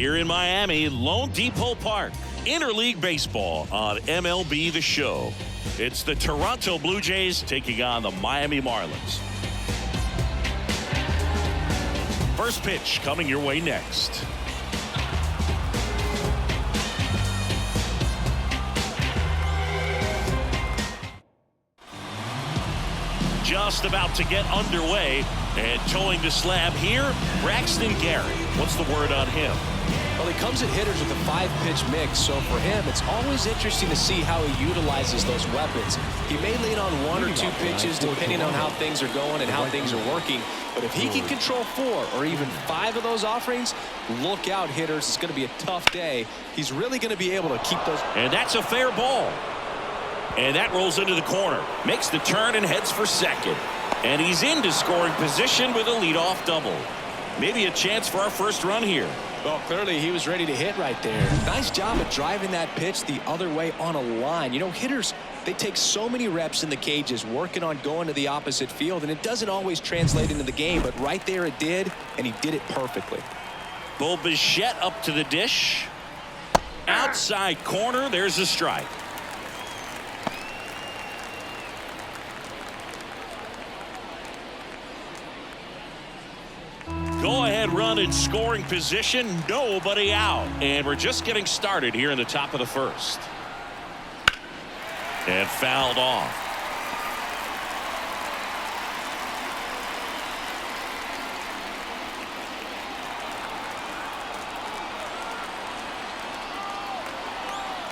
Here in Miami, Lone Depot Park, interleague baseball on MLB The Show. It's the Toronto Blue Jays taking on the Miami Marlins. First pitch coming your way next. Just about to get underway, and towing the slab here, Braxton Garrett. What's the word on him? Well, he comes at hitters with a 5-pitch mix, so for him, it's always interesting to see how he utilizes those weapons. He may lean on 1 or 2 pitches depending on how things are going and how things are working, but if he can control 4 or even 5 of those offerings, look out, hitters. It's going to be a tough day. He's really going to be able to keep those. And that's a fair ball. And that rolls into the corner, makes the turn and heads for second. And he's into scoring position with a leadoff double. Maybe a chance for our first run here. Well, clearly he was ready to hit right there. Nice job of driving that pitch the other way on a line. You know, hitters, they take so many reps in the cages working on going to the opposite field, and it doesn't always translate into the game, but right there it did, and he did it perfectly. Bo Bichette up to the dish. Outside corner, there's a strike. Go ahead run in scoring position, nobody out, and we're just getting started here in the top of the first. And fouled off.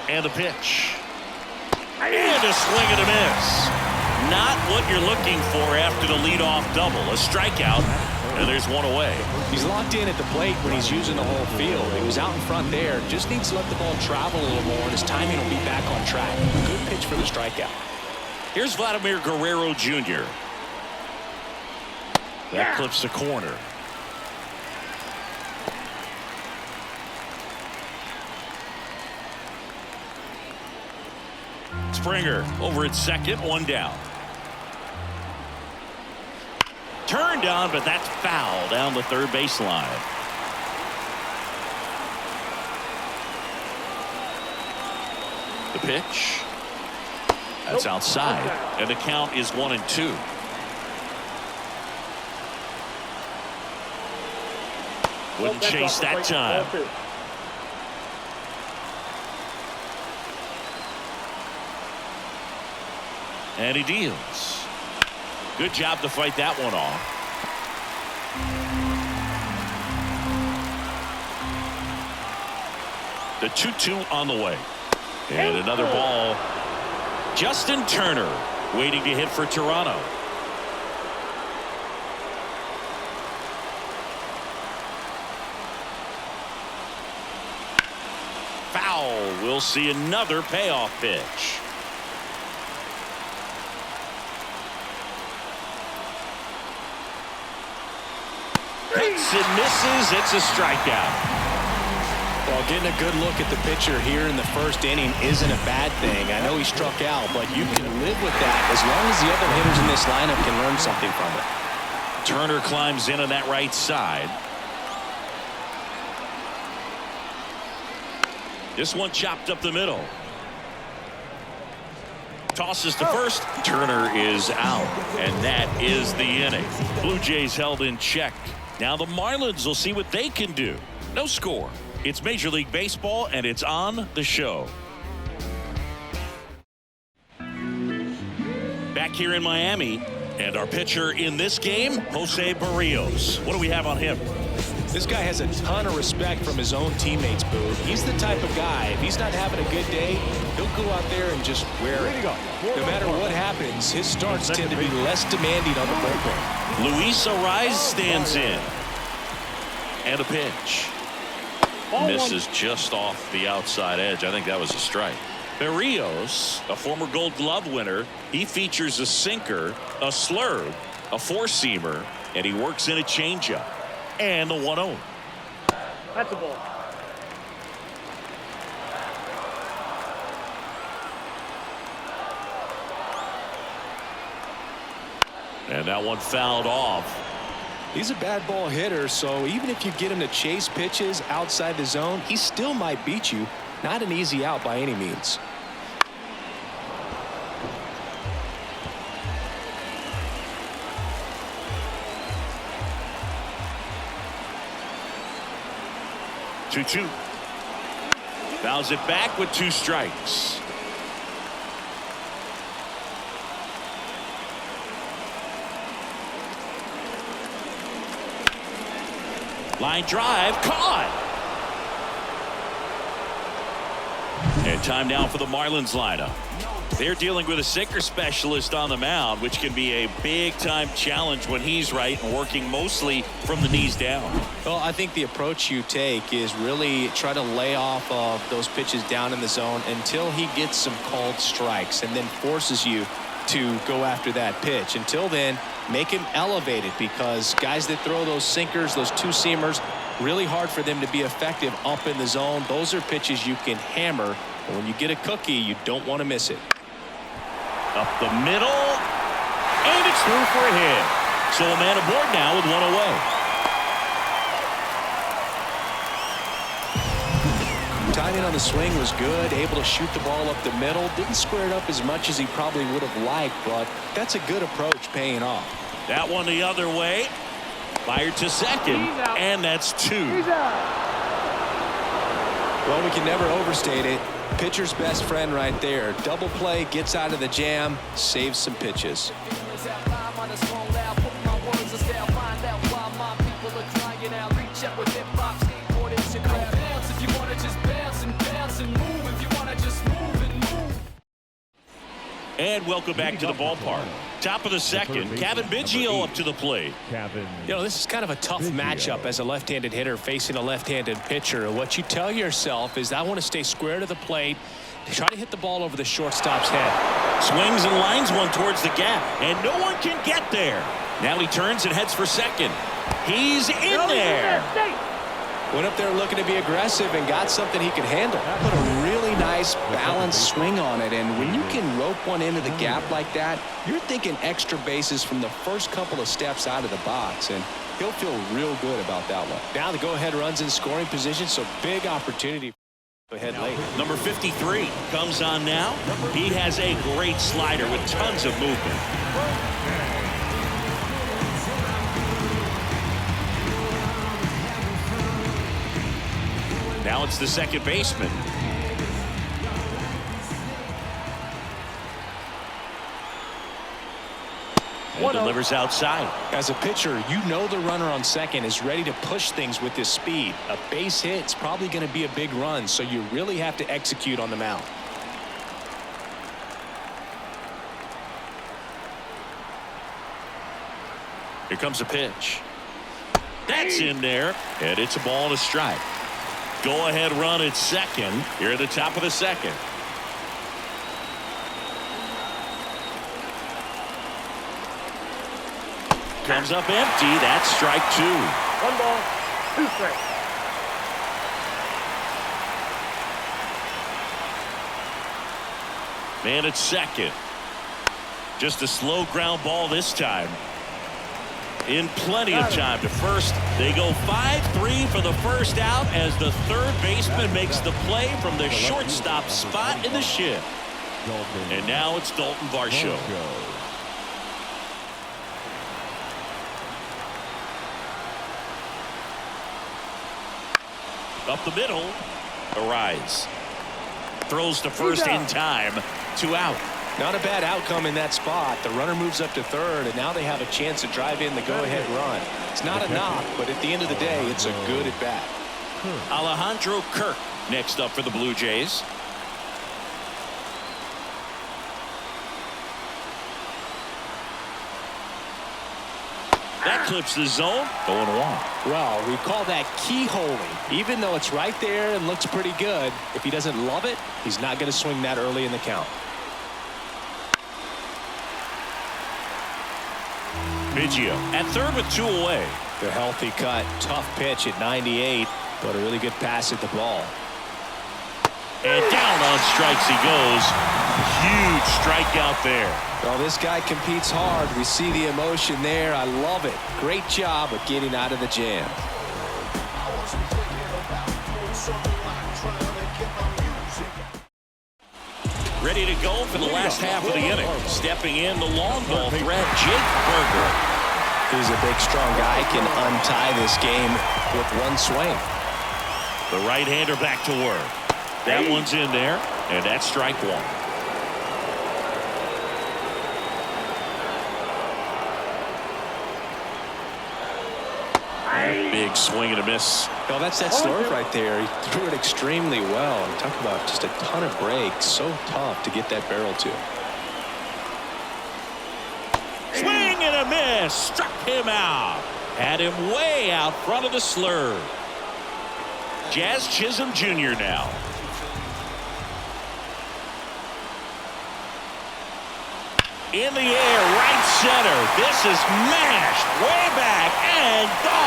And the pitch. And a swing and a miss. Not what you're looking for after the leadoff double. A strikeout. And there's one away. He's locked in at the plate when he's using the whole field. He was out in front there. Just needs to let the ball travel a little more, and his timing will be back on track. Good pitch for the strikeout. Here's Vladimir Guerrero Jr. That clips the corner. Springer over at second, one down. Turned on, but that's foul down the third baseline. The pitch. That's outside. And the count is 1-2. Wouldn't chase that time. And he deals. Good job to fight that one off. The 2-2 on the way. And another ball. Justin Turner waiting to hit for Toronto. Foul. We'll see another payoff pitch. Hits and misses. It's a strikeout. Well, getting a good look at the pitcher here in the first inning isn't a bad thing. I know he struck out, but you can live with that as long as the other hitters in this lineup can learn something from it. Turner climbs in on that right side. This one chopped up the middle. Tosses to first. Turner is out, and that is the inning. Blue Jays held in check. Now the Marlins will see what they can do. No score. It's Major League Baseball, and it's on the show. Back here in Miami, and our pitcher in this game, Jose Barrios. What do we have on him? This guy has a ton of respect from his own teammates, Boo. He's the type of guy, if he's not having a good day, he'll go out there and just wear it. No matter what happens, his starts tend to be less demanding on the bullpen. Luis Ariz stands in. And a pitch. Misses just off the outside edge. I think that was a strike. Barrios, a former Gold Glove winner, he features a sinker, a slurve, a four-seamer, and he works in a changeup. And the 1-0. That's a ball. And that one fouled off. He's a bad ball hitter, so even if you get him to chase pitches outside the zone, he still might beat you. Not an easy out by any means. Two. Fouls it back with 2 strikes. Line drive caught. And time now for the Marlins lineup. They're dealing with a sinker specialist on the mound, which can be a big-time challenge when he's right and working mostly from the knees down. Well, I think the approach you take is really try to lay off of those pitches down in the zone until he gets some called strikes and then forces you to go after that pitch. Until then, make him elevated, because guys that throw those sinkers, those 2-seamers, really hard for them to be effective up in the zone. Those are pitches you can hammer. And when you get a cookie, you don't want to miss it. Up the middle, and it's through for a hit. So a man aboard now with 1 away. Timing on the swing was good, able to shoot the ball up the middle. Didn't square it up as much as he probably would have liked, but that's a good approach, paying off. That one the other way. Fired to second, and that's 2. Well, we can never overstate it. Pitcher's best friend right there. Double play, gets out of the jam, saves some pitches. And welcome back to the ballpark. Top of the second, Kevin Biggio up to the plate. You know, this is kind of a tough matchup as a left-handed hitter facing a left-handed pitcher. What you tell yourself is, I want to stay square to the plate, try to hit the ball over the shortstop's head. Swings and lines one towards the gap, and no one can get there. Now he turns and heads for second. He's in there. Went up there looking to be aggressive and got something he could handle. Put a really nice balanced swing on it, and when you can rope one into the gap like that, you're thinking extra bases from the first couple of steps out of the box, and he'll feel real good about that one. Now the go-ahead runs in scoring position, so big opportunity. Go ahead late. Number 53 comes on now. He has a great slider with tons of movement. Now it's the second baseman. And delivers outside. As a pitcher, you know the runner on second is ready to push things with his speed. A base hit's probably going to be a big run, so you really have to execute on the mound. Here comes a pitch. That's in there, and it's a ball and a strike. Go-ahead run at second here at the top of the second. Comes up empty. That's strike 2. 1 ball, 2 strikes. Man at second. Just a slow ground ball this time. In plenty of time to first. They go 5-3 for the first out as the third baseman makes the play from the shortstop spot in the shift. And now it's Dalton Varsho. Up the middle, Arise. Throws to first in time. 2 out. Not a bad outcome in that spot. The runner moves up to third, and now they have a chance to drive in the go-ahead run. It's not a knock, but at the end of the day, it's a good at-bat. Alejandro Kirk next up for the Blue Jays. That clips the zone. 0-1. Well, we call that keyholing. Even though it's right there and looks pretty good, if he doesn't love it, he's not going to swing that early in the count. Biggio at third with 2 away. The healthy cut, tough pitch at 98, but a really good pass at the ball. And down on strikes he goes. Huge strikeout there. Well, this guy competes hard. We see the emotion there. I love it. Great job of getting out of the jam. Ready to go for the last half of the inning. Stepping in, the long ball threat, Jake Burger. He's a big, strong guy. Can untie this game with one swing. The right-hander back to work. That one's in there, and that's strike one. Big swing and a miss. Well, that's that slurve right there. He threw it extremely well. And talk about just a ton of breaks. So tough to get that barrel to. Swing and a miss. Struck him out. Had him way out front of the slurve. Jazz Chisholm Jr. now. In the air, right center. This is mashed way back and gone.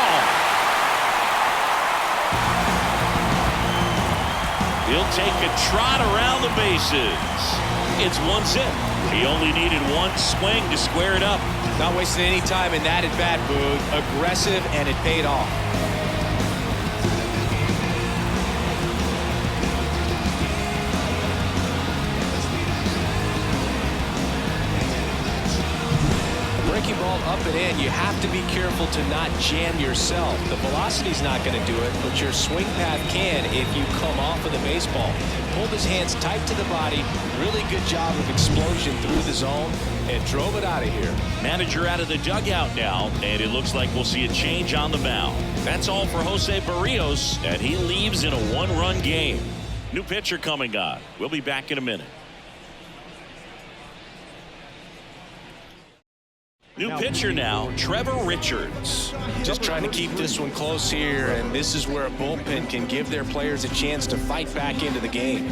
He'll take a trot around the bases. It's 1-0. He only needed one swing to square it up. Not wasting any time in that at bat, Boog. Aggressive, and it paid off. Breaking ball up and in, you have to be careful to not jam yourself. The velocity's not going to do it, but your swing path can if you come off of the baseball. Pulled his hands tight to the body. Really good job of explosion through the zone and drove it out of here. Manager out of the dugout now, and it looks like we'll see a change on the mound. That's all for Jose Barrios, and he leaves in a one-run game. New pitcher coming on. We'll be back in a minute. New pitcher now, Trevor Richards. Just trying to keep this one close here, and this is where a bullpen can give their players a chance to fight back into the game.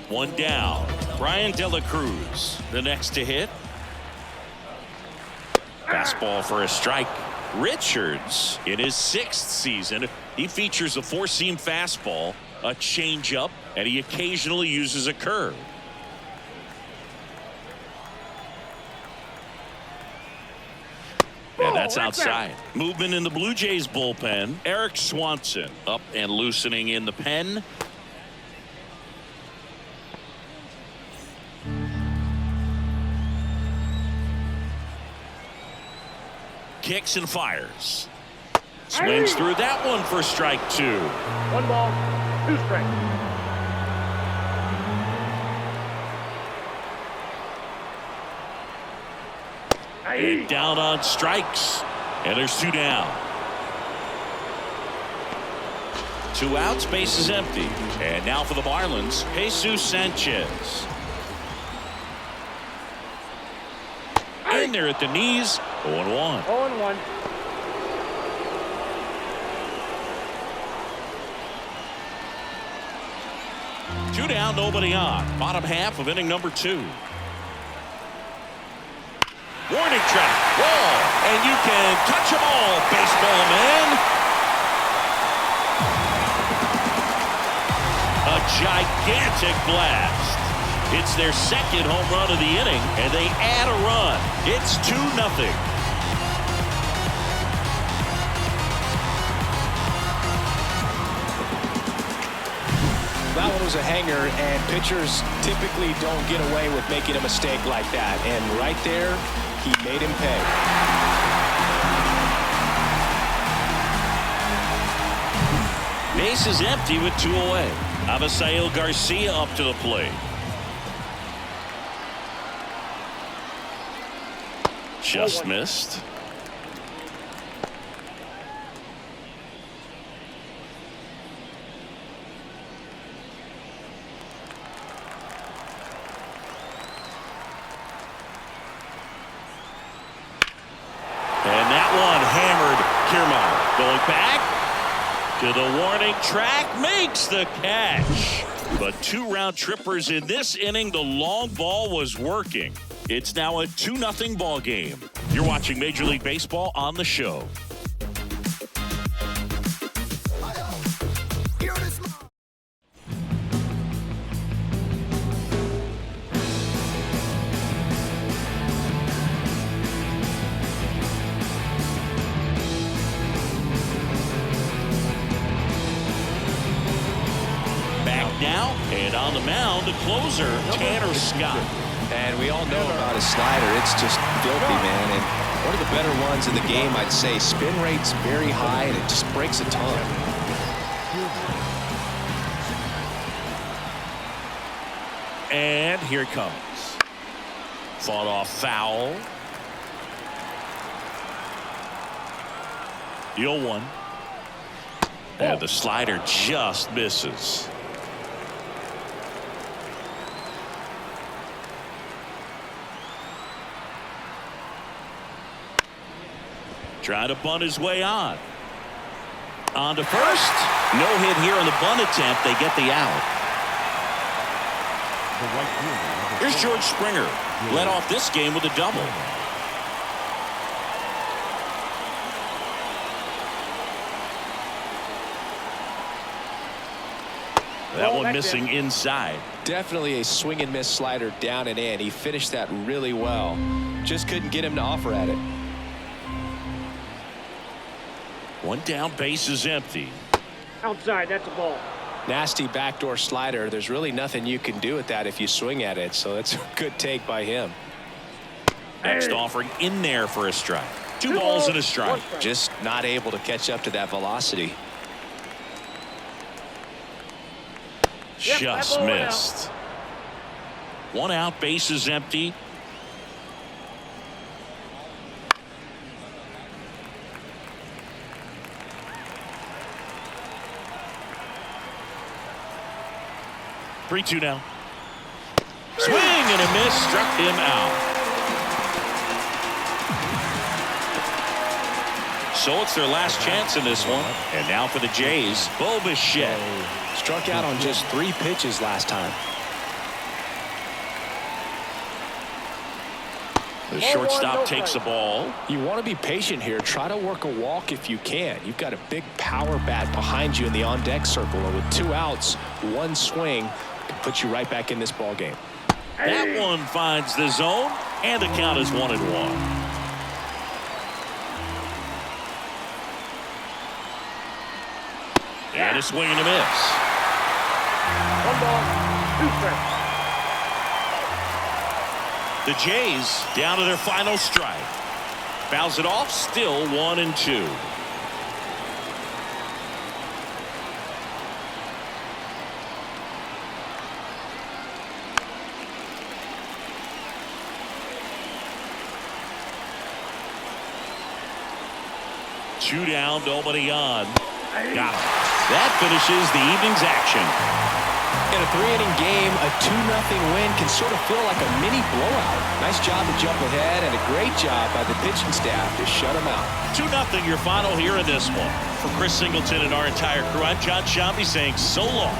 One down. Brian De La Cruz, the next to hit. Fastball for a strike. Richards, in his 6th season, he features a four-seam fastball, a changeup, and he occasionally uses a curve. And that's outside. Movement in the Blue Jays bullpen. Eric Swanson up and loosening in the pen. Kicks and fires. Swings through that one for strike 2. 1 ball, 2 strikes. And down on strikes. And there's 2 down. 2 outs, base is empty. And now for the Marlins, Jesus Sanchez. In there at the knees, 0-1. 0-1. Two down, nobody on. Bottom half of inning number 2. Warning track, wall, and you can touch them all, baseball man. A gigantic blast. It's their 2nd home run of the inning, and they add a run. It's 2-0. That one was a hanger, and pitchers typically don't get away with making a mistake like that. And right there, he made him pay. Base is empty with 2 away. Avisail Garcia up to the plate. Just missed. And that one hammered. Kiermaier going back to the warning track, makes the catch. But 2 round trippers in this inning. The long ball was working. It's now a 2-0 ball game. You're watching Major League Baseball on the show. And on the mound, the closer, Tanner Scott. And we all know about his slider. It's just filthy, man. And one of the better ones in the game, I'd say. Spin rate's very high, and it just breaks a ton. And here it comes. Fought off foul. The 0-1. And the slider just misses. Trying to bunt his way on. On to first. No hit here on the bunt attempt. They get the out. Here's George Springer. Led off this game with a double. That one missing inside. Definitely a swing and miss slider down and in. He finished that really well. Just couldn't get him to offer at it. One down, base is empty. Outside, that's a ball. Nasty backdoor slider. There's really nothing you can do with that if you swing at it. So that's a good take by him. Next offering in there for a strike. Two balls and a strike. Just not able to catch up to that velocity. Just missed. One out, base is empty. Three-two now. Swing and a miss, struck him out. So it's their last chance in this one. And now for the Jays, Bo Bichette. Struck out on just 3 pitches last time. The shortstop takes the ball. You want to be patient here. Try to work a walk if you can. You've got a big power bat behind you in the on-deck circle. And with 2 outs, 1 swing can put you right back in this ball game. That one finds the zone, and the count is 1-1. And a swing and a miss. 1 ball, 2 strikes. The Jays down to their final strike. Fouls it off, still 1-2. Two down, nobody on. Got him. That finishes the evening's action. In a 3-inning game, a 2-0 win can sort of feel like a mini blowout. Nice job to jump ahead, and a great job by the pitching staff to shut them out. 2-0 your final here in this one. For Chris Singleton and our entire crew, I'm John Shambi saying so long.